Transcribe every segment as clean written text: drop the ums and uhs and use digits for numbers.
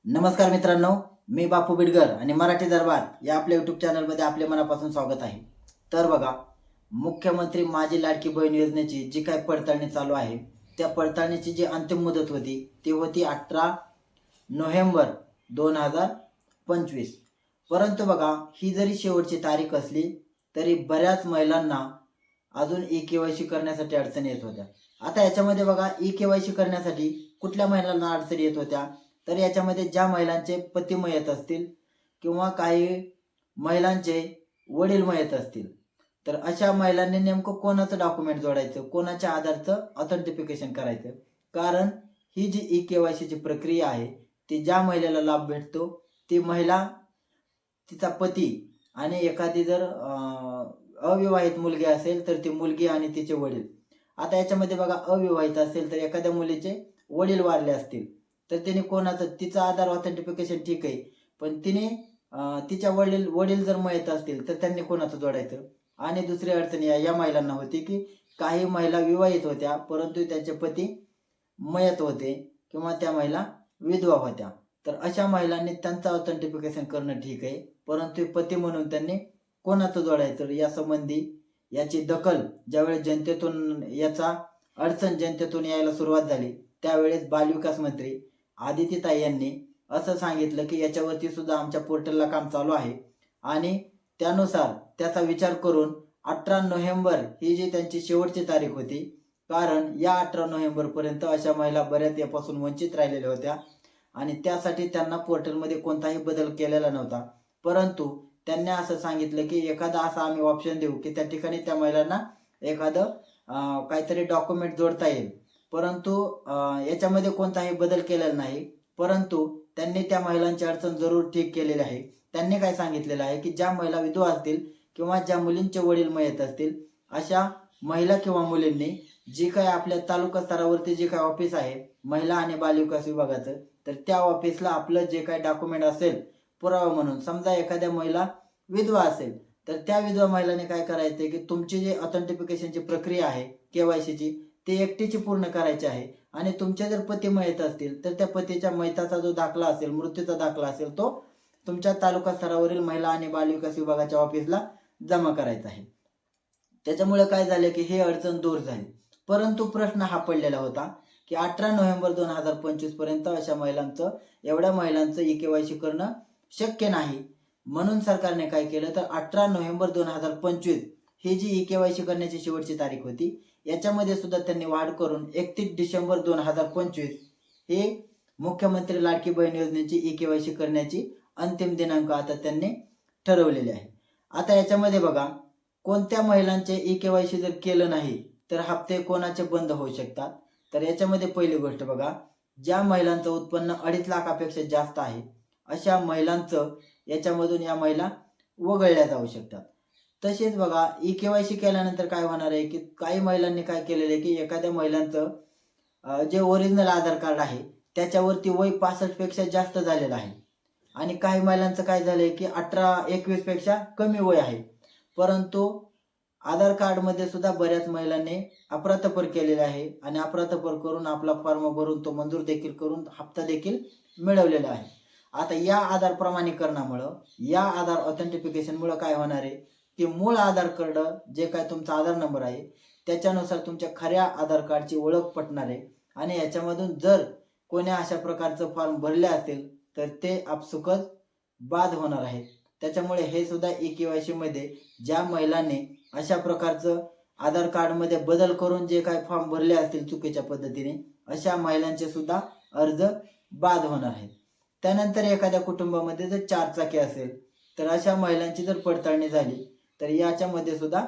नमस्कार मित्रांनो, मी बापू बिडगर आणि मराठी दरबार या आपल्या यूट्यूब चॅनलमध्ये आपले मनापासून स्वागत आहे. तर बघा, मुख्यमंत्री माझी लाडकी बहीण योजनेची जी काही पडताळणी चालू आहे, त्या पडताळणीची जी अंतिम मुदत होती ती होती 18 नोव्हेंबर 2025. परंतु बघा, ही जरी शेवटची तारीख असली तरी बऱ्याच महिलांना अजून ई-के-वाय-सी करण्यासाठी अडचणी येत होत्या. आता याच्यामध्ये बघा, ई-के-वाय-सी करण्यासाठी कुठल्या महिलांना अडचणी येत होत्या, तर याच्यामध्ये ज्या महिलांचे पती मयत असतील किंवा काही महिलांचे वडील मयत असतील, तर अशा महिलांनी नेमकं कोणाचं डॉक्युमेंट जोडायचं, कोणाच्या आधारचं ऑथेंटिफिकेशन करायचं. कारण ही जी ई-के-वाय-सीची प्रक्रिया आहे ती ज्या महिलेला लाभ भेटतो ती महिला, तिचा पती आणि एखादी जर अविवाहित मुलगी असेल तर ती मुलगी आणि तिचे वडील. आता याच्यामध्ये बघा, अविवाहित असेल तर एखाद्या मुलीचे वडील वारले असतील तर तिने कोणाचं, तिचं आधार ऑथेंटिफिकेशन ठीक आहे, पण तिने तिच्या वडील वडील जर मयत असतील तर त्यांनी कोणाचं जोडायचं. आणि दुसरी अडचण या महिलांना होती की काही महिला विवाहित होत्या परंतु त्यांचे पती मयत होते किंवा त्या महिला विधवा होत्या. तर अशा महिलांनी त्यांचं ऑथेंटिफिकेशन करणं ठीक आहे, परंतु पती म्हणून त्यांनी कोणाचं जोडायचं यासंबंधी याची दखल ज्यावेळेस जनतेतून अडचण जनतेतून यायला सुरुवात झाली त्यावेळेस बालविकास मंत्री आदितीताई यांनी असं सांगितलं की याच्यावरती सुद्धा आमच्या पोर्टलला काम चालू आहे आणि त्यानुसार त्याचा विचार करून 18 नोव्हेंबर ही जी त्यांची शेवटची तारीख होती, कारण या 18 नोव्हेंबरपर्यंत अशा महिला बऱ्याच यापासून वंचित राहिलेल्या होत्या आणि त्यासाठी त्यांना पोर्टलमध्ये कोणताही बदल केलेला नव्हता. परंतु त्यांनी असं सांगितलं की एखादा असा आम्ही ऑप्शन देऊ की त्या ठिकाणी त्या महिलांना एखादं काहीतरी डॉक्युमेंट जोडता येईल. परंतु याच्यामध्ये कोणताही बदल केलेला नाही, परंतु त्यांनी त्या महिलांची अडचण जरूर ठीक केलेली आहे. त्यांनी काय सांगितलेलं आहे की ज्या महिला विधवा असतील किंवा ज्या मुलींचे वडील मयत असतील अशा महिला किंवा मुलींनी जी काही आपल्या तालुका स्तरावरती जे काही ऑफिस आहे महिला आणि बालविकास विभागाचं, तर त्या ऑफिसला आपलं जे काही डॉक्युमेंट असेल पुरावा म्हणून, समजा एखाद्या महिला विधवा असेल तर त्या विधवा महिलाने काय करायचं की तुमची जी ऑथेंटिफिकेशनची प्रक्रिया आहे के-वाय-सीची ती एकटीची पूर्ण करायची आहे आणि तुमचे जर पती मयत असतील तर त्या पतीच्या मयताचा जो दाखला असेल, मृत्यूचा दाखला असेल, तो तुमच्या तालुका स्तरावरील महिला आणि बालविकास विभागाच्या ऑफिसला जमा करायचा आहे. त्याच्यामुळे काय झालं की हे अडचण दूर झाली. परंतु प्रश्न हा पडलेला होता की 18 नोव्हेंबर 2025 पर्यंत एवढ्या महिलांचं ई-के-वाय-सी करणं शक्य नाही. म्हणून सरकारने काय केलं तर 18 नोव्हेंबर 2025 ही जी ई-के-वाय-सी करण्याची शेवटची तारीख होती याच्यामध्ये सुद्धा त्यांनी वाढ करून 31 डिसेंबर 2025 हे मुख्यमंत्री लाडकी बहीण योजनेची ई-के-वाय-सी करण्याची अंतिम दिनांक आता त्यांनी ठरवलेले आहे. आता याच्यामध्ये बघा, कोणत्या महिलांचे ई-के-वाय-सी जर केलं नाही तर हप्ते कोणाचे बंद होऊ शकतात. तर याच्यामध्ये पहिली गोष्ट बघा, ज्या महिलांचं उत्पन्न 2.5 लाखापेक्षा जास्त आहे अशा महिलांचं याच्यामधून या महिला वगळल्या जाऊ शकतात. तसेच बघा, ई-के-वाय-सी केल्यानंतर काय होणार आहे की काही महिलांनी काय केलेलं आहे की एखाद्या महिलांचं जे ओरिजिनल आधार कार्ड आहे त्याच्यावरती वय 65 पेक्षा जास्त झालेलं आहे आणि काही महिलांचं काय झालंय की 18-21 पेक्षा कमी वय आहे, परंतु आधार कार्डमध्ये सुद्धा बऱ्याच महिलांनी अफरातफर केलेले आहे आणि अफरातफर करून आपला फॉर्म भरून तो मंजूर देखील करून हप्ता देखील मिळवलेला आहे. आता या आधार प्रमाणीकरणामुळं, या आधार ऑथेंटिफिकेशनमुळं काय होणार आहे की मूळ आधार कार्ड जे काय तुमचा आधार नंबर आहे त्याच्यानुसार तुमच्या खऱ्या आधार कार्डची ओळख पटणार आहे आणि याच्यामधून जर कोणी अशा प्रकारचं फॉर्म भरले असेल तर ते आपसुकच बाद होणार आहेत. त्याच्यामुळे हे सुद्धा ई-के-वाय-सी मध्ये ज्या महिलांनी अशा प्रकारचं आधार कार्डमध्ये बदल करून जे काही फॉर्म भरले असतील चुकीच्या पद्धतीने अशा महिलांचे सुद्धा अर्ज बाद होणार आहेत. त्यानंतर एखाद्या कुटुंबामध्ये जर 4 चाकी असेल तर अशा महिलांची जर पडताळणी झाली तर याच्यामध्ये सुद्धा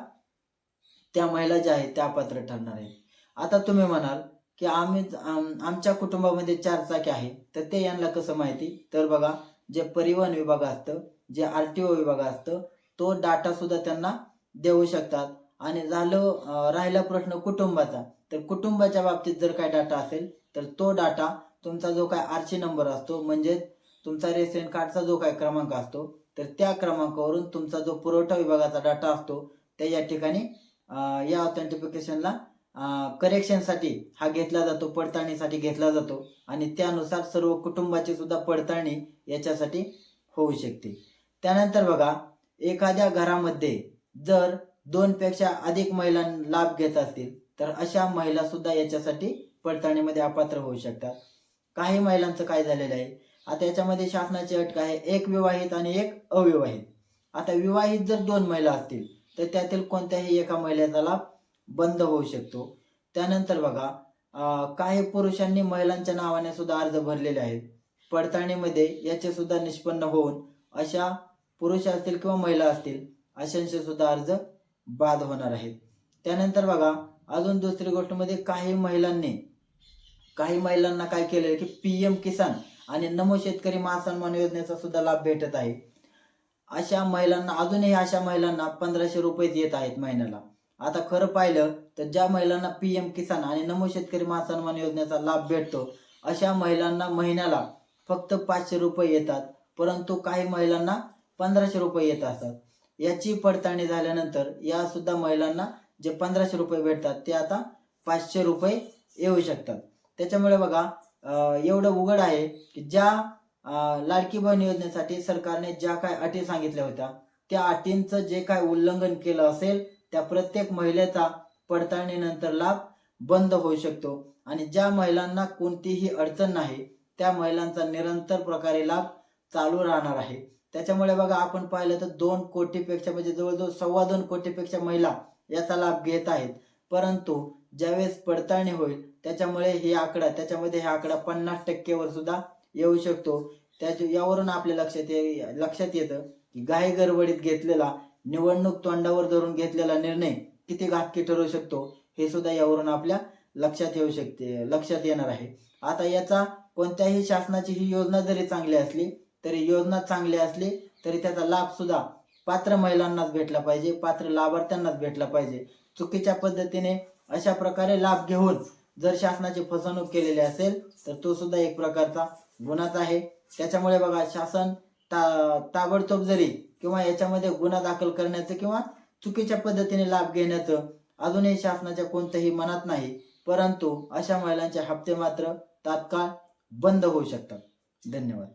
त्या महिला ज्या आहेत त्या अपात्र ठरणार आहेत. आता तुम्ही म्हणाल की आमच्या कुटुंबामध्ये 4 चाकी आहे तर ते यांना कसं माहिती, तर बघा, जे परिवहन विभाग असतं, जे आर-टी-ओ विभाग असतं, तो डाटा सुद्धा त्यांना देऊ शकतात. आणि राहिला प्रश्न कुटुंबाचा, तर कुटुंबाच्या बाबतीत जर काय डाटा असेल तर तो डाटा तुमचा जो काय आरसी नंबर असतो म्हणजे तुमचा रेशन कार्डचा जो काय क्रमांक असतो तर त्या क्रमांकावरून तुमचा जो पुरवठा विभागाचा डाटा असतो त्या या ठिकाणी या ऑथेंटिफिकेशनला करेक्शनसाठी हा घेतला जातो, पडताळणीसाठी घेतला जातो आणि त्यानुसार सर्व कुटुंबाची सुद्धा पडताळणी याच्यासाठी होऊ शकते. त्यानंतर बघा, एखाद्या घरामध्ये जर 2 पेक्षा अधिक महिला लाभ घेत असतील तर अशा महिला सुद्धा याच्यासाठी पडताळणीमध्ये अपात्र होऊ शकतात. काही महिलांचं काय झालेलं आहे, आता याच्यामध्ये शासनाची अट आहे, एक विवाहित आणि एक अविवाहित. आता विवाहित जर 2 महिला असतील तर त्यातील कोणत्याही एका महिलेचा लाभ बंद होऊ शकतो. त्यानंतर बघा, काही पुरुषांनी महिलांच्या नावाने सुद्धा अर्ज भरलेले आहेत. पडताळणीमध्ये याचे सुद्धा निष्पन्न होऊन अशा पुरुष असतील किंवा महिला असतील अशांचे सुद्धा अर्ज बाद होणार आहेत. त्यानंतर बघा, अजून दुसरी गोष्ट मध्ये काही महिलांना काय केलं की PM किसान आणि नमो शेतकरी महासन्मान योजनेचा सुद्धा लाभ भेटत आहे. अशा महिलांना अजूनही 1500 रुपये येत आहेत महिन्याला. आता खरं पाहिलं तर ज्या महिलांना PM किसान आणि नमो शेतकरी महासन्मान योजनेचा लाभ भेटतो अशा महिलांना महिन्याला फक्त 500 रुपये येतात, परंतु काही महिलांना 1500 रुपये येत असतात. याची पडताळणी झाल्यानंतर या सुद्धा महिलांना जे 1500 रुपये भेटतात ते आता 500 रुपये येऊ शकतात. त्याच्यामुळे बघा, एवढं उघड आहे की ज्या लाडकी बहीण योजनेसाठी सरकारने ज्या काय अटी सांगितल्या होत्या त्या अटींचं जे काय उल्लंघन केलं असेल त्या प्रत्येक महिलेचा पडताळणीनंतर लाभ बंद होऊ शकतो आणि ज्या महिलांना कोणतीही अडचण नाही त्या महिलांचा निरंतर प्रकारे लाभ चालू राहणार आहे. त्याच्यामुळे बघा, आपण पाहिलं तर 2 कोटीपेक्षा म्हणजे जवळजवळ 2.25 कोटीपेक्षा महिला याचा लाभ घेत आहेत. परंतु ज्यावेळेस पडताळणी होईल त्याच्यामध्ये हा आकडा 50% वर सुद्धा येऊ शकतो. यावरून आपल्या लक्षात येतं की घाई गडबडीत घेतलेला, निवडणूक तोंडावर धरून घेतलेला निर्णय किती घातकी ठरू शकतो हे सुद्धा यावरून आपल्या लक्षात येणार आहे. आता याचा कोणत्याही शासनाची ही योजना जरी चांगली असली तरी त्याचा लाभ सुद्धा पात्र महिलांनाच भेटला पाहिजे, पात्र लाभार्थ्यांनाच भेटला पाहिजे. चुकीच्या पद्धतीने अशा प्रकारे लाभ घेऊन जर शासनाची फसवणूक केलेली असेल तर तो सुद्धा एक प्रकारचा गुन्हाच आहे. त्याच्यामुळे बघा, शासन ताबडतोब जरी किंवा याच्यामध्ये गुन्हा दाखल करण्याचं किंवा चुकीच्या पद्धतीने लाभ घेण्याचं अजूनही शासनाच्या कोणत्याही मनात नाही, परंतु अशा महिलांचे हप्ते मात्र तात्काळ बंद होऊ शकतात. धन्यवाद.